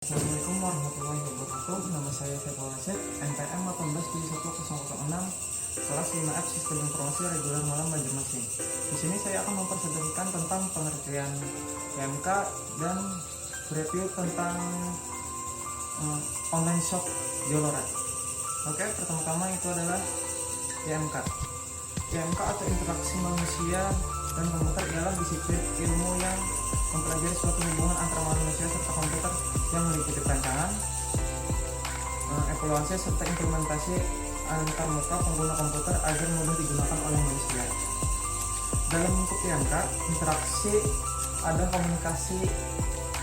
Assalamualaikum warahmatullahi wabarakatuh. Nama saya Saiful Rasyid, NPM 187006, kelas 5F Sistem Informasi Reguler Malam Banjarmasin. Di sini saya akan mempresentasikan tentang pengertian PMK dan review tentang online shop Zalora. Oke, pertama-tama itu adalah PMK. PMK atau interaksi manusia dan komputer ialah disiplin ilmu yang mempelajari suatu hubungan antara manusia serta komputer yang meliputi perancangan, evaluasi serta implementasi antar muka pengguna komputer agar mudah digunakan oleh manusia. Dalam bentuk PMK, interaksi ada komunikasi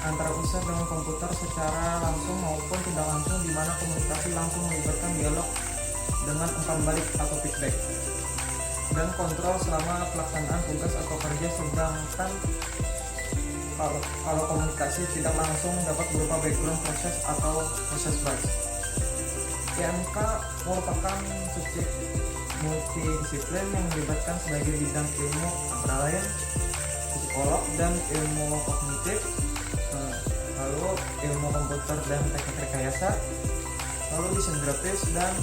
antara user dengan komputer secara langsung maupun tidak langsung, di mana komunikasi langsung melibatkan dialog dengan umpan balik atau feedback dan kontrol selama pelaksanaan tugas atau kerja, sedangkan kalau komunikasi tidak langsung dapat berupa background proses atau proses batch. PMK merupakan subjek multidisiplin yang melibatkan sebagai bidang ilmu antara lain psikolog dan ilmu kognitif, lalu ilmu komputer dan teknik rekayasa, lalu desain grafis dan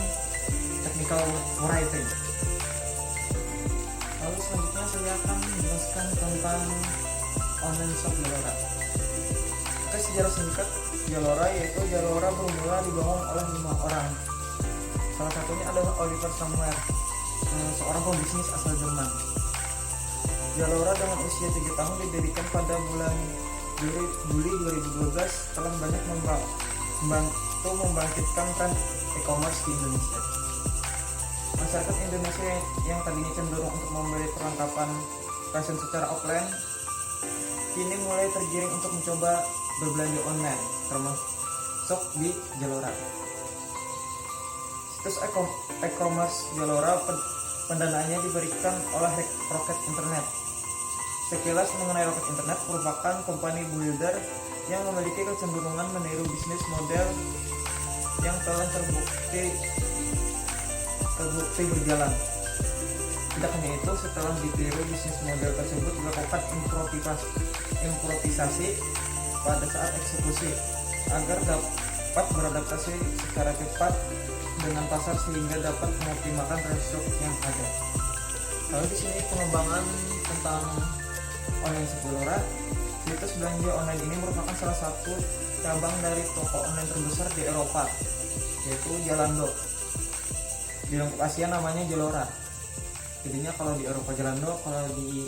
technical writing. Lalu selanjutnya saya akan menjelaskan tentang online shop Zalora. Oke, sejarah singkat Zalora yaitu Zalora bermula dibangun oleh 5 orang. Salah satunya adalah Oliver Samuel, seorang pebisnis asal Jerman. Zalora dengan usia 3 tahun didirikan pada bulan Juli 2012 telah banyak membantu membangkitkan tren e-commerce di Indonesia. Masyarakat Indonesia yang tadinya cenderung untuk membeli perlengkapan fashion secara offline kini mulai tergiring untuk mencoba berbelanja online, termasuk di Zalora. Situs e-commerce Zalora pendanaannya diberikan oleh Rocket Internet. Sekilas mengenai Rocket Internet, merupakan company builder yang memiliki kecenderungan meniru bisnis model yang telah terbukti berjalan. Tidak hanya itu, setelah ditiru bisnis model tersebut dilakukan improvisasi pada saat eksekusi agar dapat beradaptasi secara cepat dengan pasar sehingga dapat mengoptimalkan resiko yang ada. Lalu di sini pengembangan tentang online shop Zalora. Situs belanja online ini merupakan salah satu cabang dari toko online terbesar di Eropa, yaitu Zalando. Di lingkup Asia namanya Zalora. Jadinya kalau di Eropa Zalando, kalau di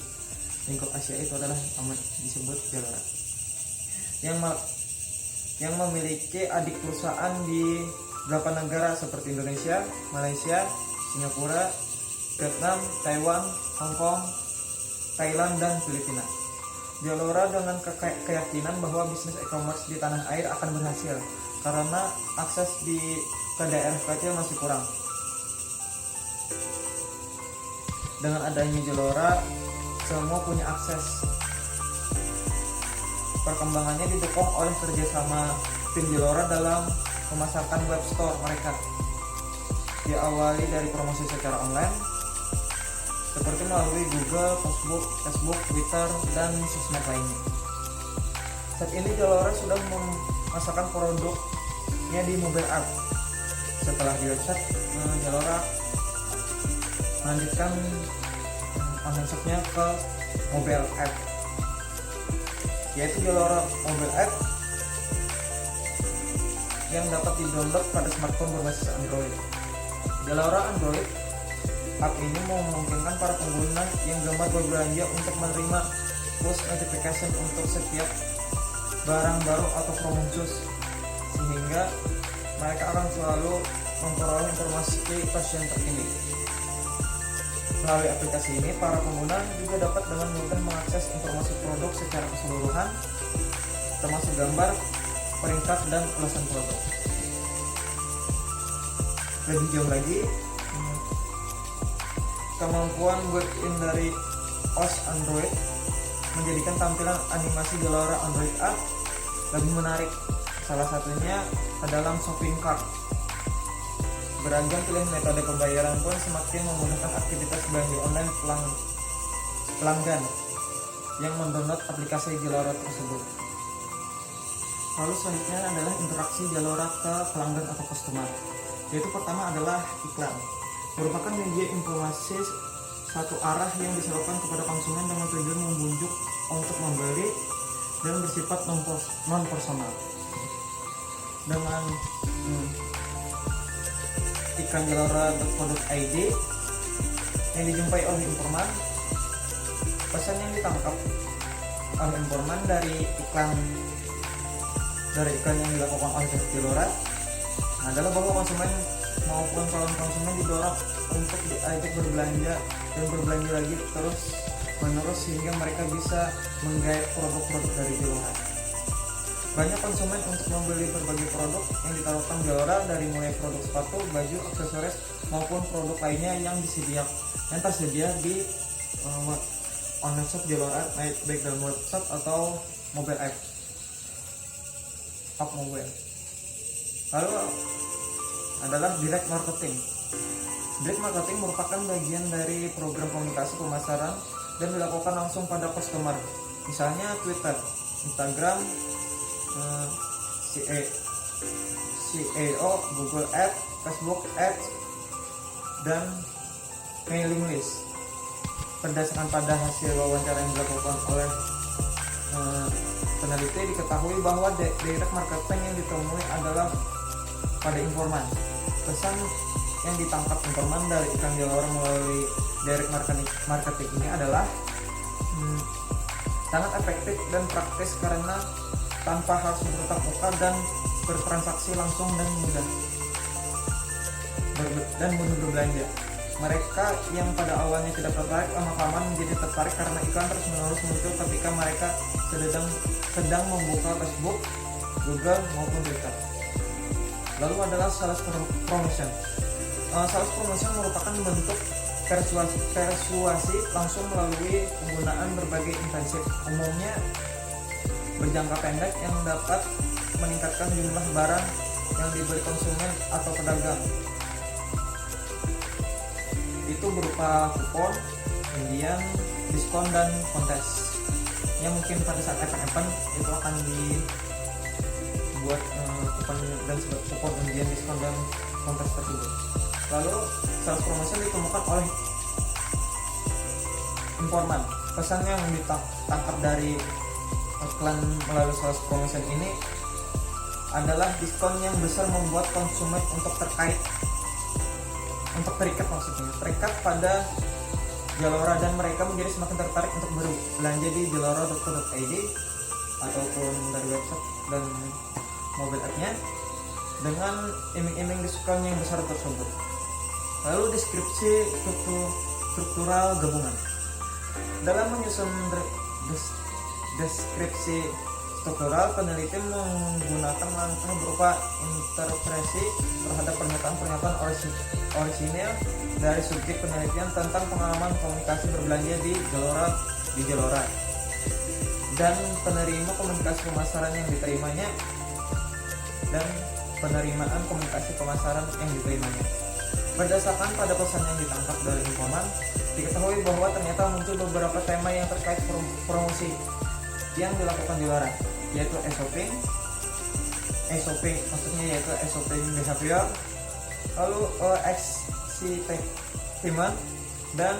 lingkup Asia itu adalah disebut Zalora. Yang memiliki adik perusahaan di 8 negara seperti Indonesia, Malaysia, Singapura, Vietnam, Taiwan, Hong Kong, Thailand, dan Filipina. Zalora dengan keyakinan bahwa bisnis e-commerce di tanah air akan berhasil karena akses ke daerah kecil masih kurang. Dengan adanya Zalora, semua punya akses. Perkembangannya didukung oleh kerjasama tim Zalora dalam memasarkan web store mereka. Diawali dari promosi secara online, seperti melalui Google, Facebook, Twitter, dan sosmed lainnya. Saat ini Zalora sudah memasarkan produknya di mobile app. Setelah di website, Zalora melanjutkan online shopnya ke mobile app, yaitu Zalora mobile app yang dapat di-download pada smartphone berbasis Android. Zalora Android app ini memungkinkan para pengguna yang gemar berbelanja untuk menerima push notification untuk setiap barang baru atau promo khusus, sehingga mereka akan selalu memperoleh informasi fashion terkini. Melalui aplikasi ini, para pengguna juga dapat dengan mudah mengakses informasi produk secara keseluruhan, termasuk gambar, peringkat, dan ulasan produk. Lebih jauh lagi, kemampuan built-in dari OS Android menjadikan tampilan animasi Zalora Android app lebih menarik. Salah satunya adalah shopping cart. Beragam pilihan metode pembayaran pun semakin memudahkan aktivitas belanja online pelanggan yang mendownload aplikasi Zalora tersebut. Lalu selanjutnya adalah interaksi Zalora ke pelanggan atau customer. Yaitu pertama adalah iklan. Merupakan media informasi satu arah yang disalurkan kepada konsumen dengan tujuan membujuk untuk membeli dan bersifat non personal. Dengan iklan Zalora.co.id yang dijumpai oleh informan, pesan yang ditangkap oleh informan dari iklan yang dilakukan oleh Zalora adalah bahwa konsumen maupun calon konsumen didorong untuk diajak berbelanja dan berbelanja lagi terus menerus sehingga mereka bisa menggait produk-produk dari Zalora. Banyak konsumen untuk membeli berbagai produk yang ditawarkan Zalora, dari mulai produk sepatu, baju, aksesoris maupun produk lainnya yang tersedia di online shop Zalora, baik dalam webshop atau mobile app mobile. Lalu adalah direct marketing. Direct marketing merupakan bagian dari program komunikasi pemasaran dan dilakukan langsung pada customer. Misalnya Twitter, Instagram, SEO, Google Ads, Facebook Ads, dan mailing list. Berdasarkan pada hasil wawancara yang dilakukan oleh peneliti, diketahui bahwa direct marketing yang ditemui adalah pada informan. Pesan yang ditangkap informan dari iklan Zalora melalui direct marketing ini adalah sangat efektif dan praktis karena tanpa harus bertatap muka dan bertransaksi langsung dan mudah berbelanja. Mereka yang pada awalnya tidak tertarik lama-kelamaan menjadi tertarik karena iklan terus-menerus muncul ketika mereka sedang membuka Facebook, Google maupun Twitter. Lalu adalah sales promotion. Sales promotion merupakan bentuk persuasi langsung melalui penggunaan berbagai insentif, umumnya berjangka pendek yang dapat meningkatkan jumlah barang yang dibeli konsumen atau pedagang. Itu berupa kupon, undian, diskon dan kontes. Yang mungkin pada saat event itu akan dibuat kupon, undian, diskon dan kontes tersebut. Lalu sales promotion ditemukan oleh informan. Pesan yang ditangkap dari iklan melalui sales promotion ini adalah diskon yang besar membuat konsumen terikat pada Zalora, dan mereka menjadi semakin tertarik untuk berbelanja di Zalora.co.id ataupun dari website dan mobile app-nya dengan iming-iming diskon yang besar tersebut. Lalu deskripsi struktural gabungan. Dalam menyusun deskripsi struktural, peneliti menggunakan langkah berupa interpretasi terhadap pernyataan-pernyataan orisinil dari subjek penelitian tentang pengalaman komunikasi berbelanja di Zalora dan penerima komunikasi pemasaran yang diterimanya dan penerimaan komunikasi pemasaran yang diterimanya. Berdasarkan pada pesan yang ditangkap dari informan, diketahui bahwa ternyata muncul beberapa tema yang terkait promosi yang dilakukan Zalora, yaitu SOP maksudnya yaitu SOP behavior, lalu excitement dan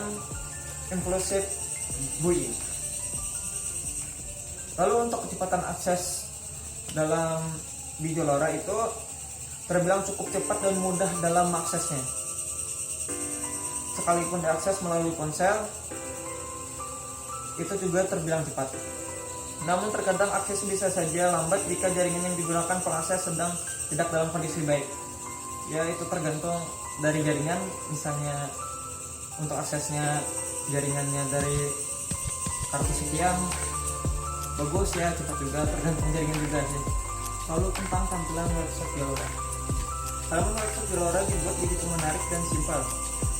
impulsive buying. Lalu untuk kecepatan akses dalam di Zalora itu terbilang cukup cepat dan mudah dalam aksesnya. Sekalipun diakses melalui ponsel, itu juga terbilang cepat. Namun terkadang akses bisa saja lambat jika jaringan yang digunakan pengakses sedang tidak dalam kondisi baik. Ya, itu tergantung dari jaringan. Misalnya untuk aksesnya jaringannya dari kartu sekian bagus ya, cepat juga, tergantung jaringan juga sih. Lalu tentang tampilan website Zalora. Halaman website Zalora dibuat begitu menarik dan simpel.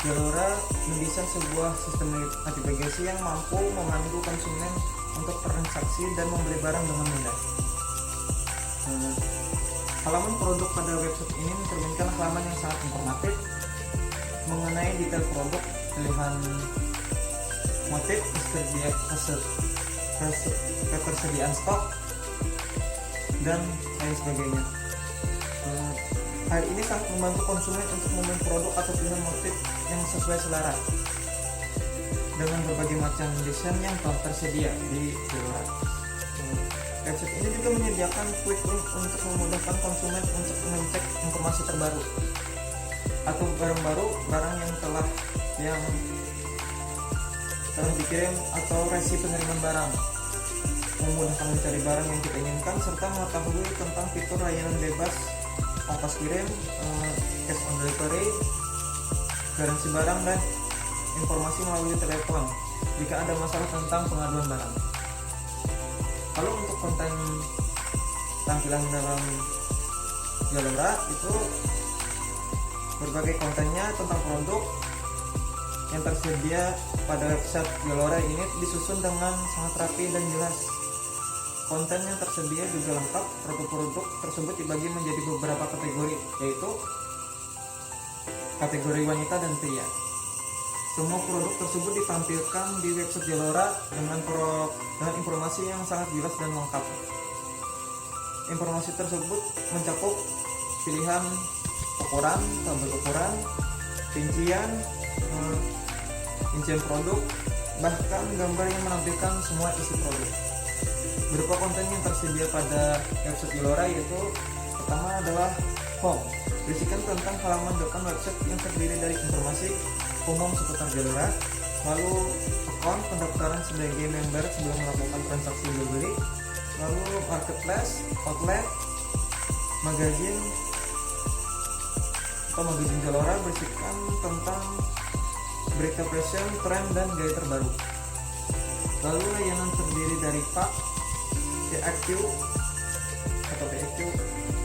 Zalora mendesain sebuah sistem navigasi yang mampu memandu konsumen untuk transaksi dan membeli barang dengan mudah. Halaman produk pada website ini mencerminkan halaman yang sangat informatif mengenai detail produk, pilihan motif, ketersediaan stok, dan lain sebagainya. Hal ini sangat membantu konsumen untuk memilih produk atau pilihan motif yang sesuai selera dengan berbagai macam desain yang telah tersedia di Zalora. Website ini juga menyediakan quick link untuk memudahkan konsumen untuk mengecek informasi terbaru atau barang yang telah dikirim atau resi pengiriman barang, memudahkan mencari barang yang kita inginkan serta mengetahui tentang fitur layanan bebas ongkos kirim, cash on delivery, garansi barang, dan informasi melalui telepon jika ada masalah tentang pengaduan barang. Kalau untuk konten tampilan dalam Zalora itu berbagai kontennya tentang produk yang tersedia pada website Zalora ini disusun dengan sangat rapi dan jelas. Konten yang tersedia juga lengkap. Produk-produk tersebut dibagi menjadi beberapa kategori, yaitu kategori wanita dan pria. Semua produk tersebut ditampilkan di website Zalora dengan informasi yang sangat jelas dan lengkap. Informasi tersebut mencakup pilihan ukuran, tabel ukuran, rincian produk, bahkan gambar yang menampilkan semua isi produk. Berupa konten yang tersedia pada website Zalora yaitu pertama adalah home, berisikan tentang halaman depan website yang terdiri dari informasi umum seputar Zalora, lalu account, pendaftaran sebagai member sebelum melakukan transaksi jual beli, lalu marketplace, outlet, magazine Zalora berisikan tentang berita fashion, tren, dan gaya terbaru. Lalu layanan terdiri dari PAQ atau PAQ,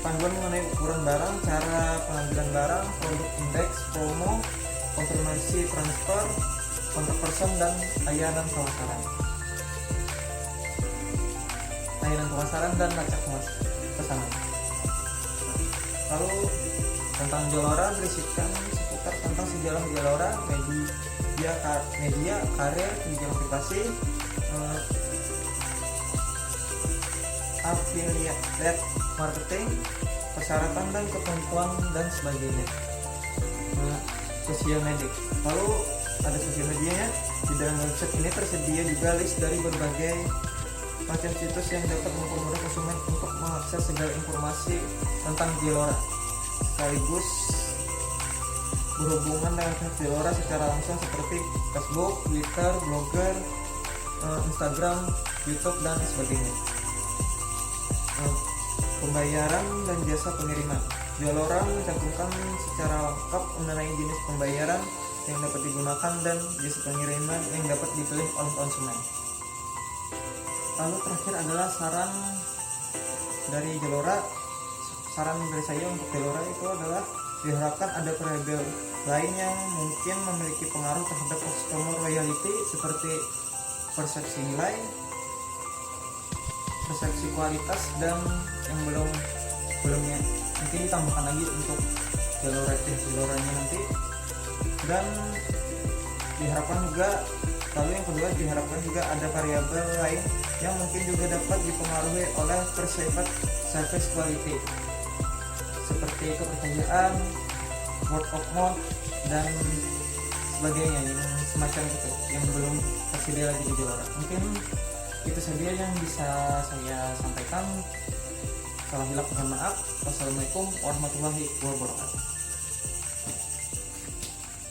panduan mengenai ukuran barang, cara pengambilan barang, produk indeks, promo, konfirmasi transfer, kontak person, dan layanan pemasaran dan lacak pesanan. Lalu tentang Zalora berisikan seputar tentang sejarah Zalora, media, karir, kebijakan privasi, affiliate marketing, persyaratan dan ketentuan dan sebagainya. Sosial media. Lalu ada sosial medianya. Di dalam website ini tersedia juga list dari berbagai macam situs yang dapat mempermudah konsumen untuk mengakses segala informasi tentang Zalora, sekaligus berhubungan dengan Zalora secara langsung seperti Facebook, Twitter, Blogger, Instagram, YouTube, dan sebagainya. Pembayaran dan jasa pengiriman. Zalora mencantumkan secara lengkap mengenai jenis pembayaran yang dapat digunakan dan jasa pengiriman yang dapat dipilih oleh konsumen. Lalu terakhir adalah saran dari Zalora. Saran dari saya untuk Zalora itu adalah diharapkan ada variabel lain yang mungkin memiliki pengaruh terhadap customer loyalty seperti persepsi nilai, persepsi kualitas, dan yang belumnya mungkin ditambahkan lagi untuk Zaloranya nanti. Dan diharapkan juga, lalu yang kedua diharapkan juga ada variabel lain yang mungkin juga dapat dipengaruhi oleh perceived service quality seperti kepercayaan, word of mouth, dan sebagainya yang semacam itu yang belum tersedia lagi di Zalora. Mungkin itu saja yang bisa saya sampaikan. Salah hilap mohon maaf. Wassalamualaikum warahmatullahi wabarakatuh.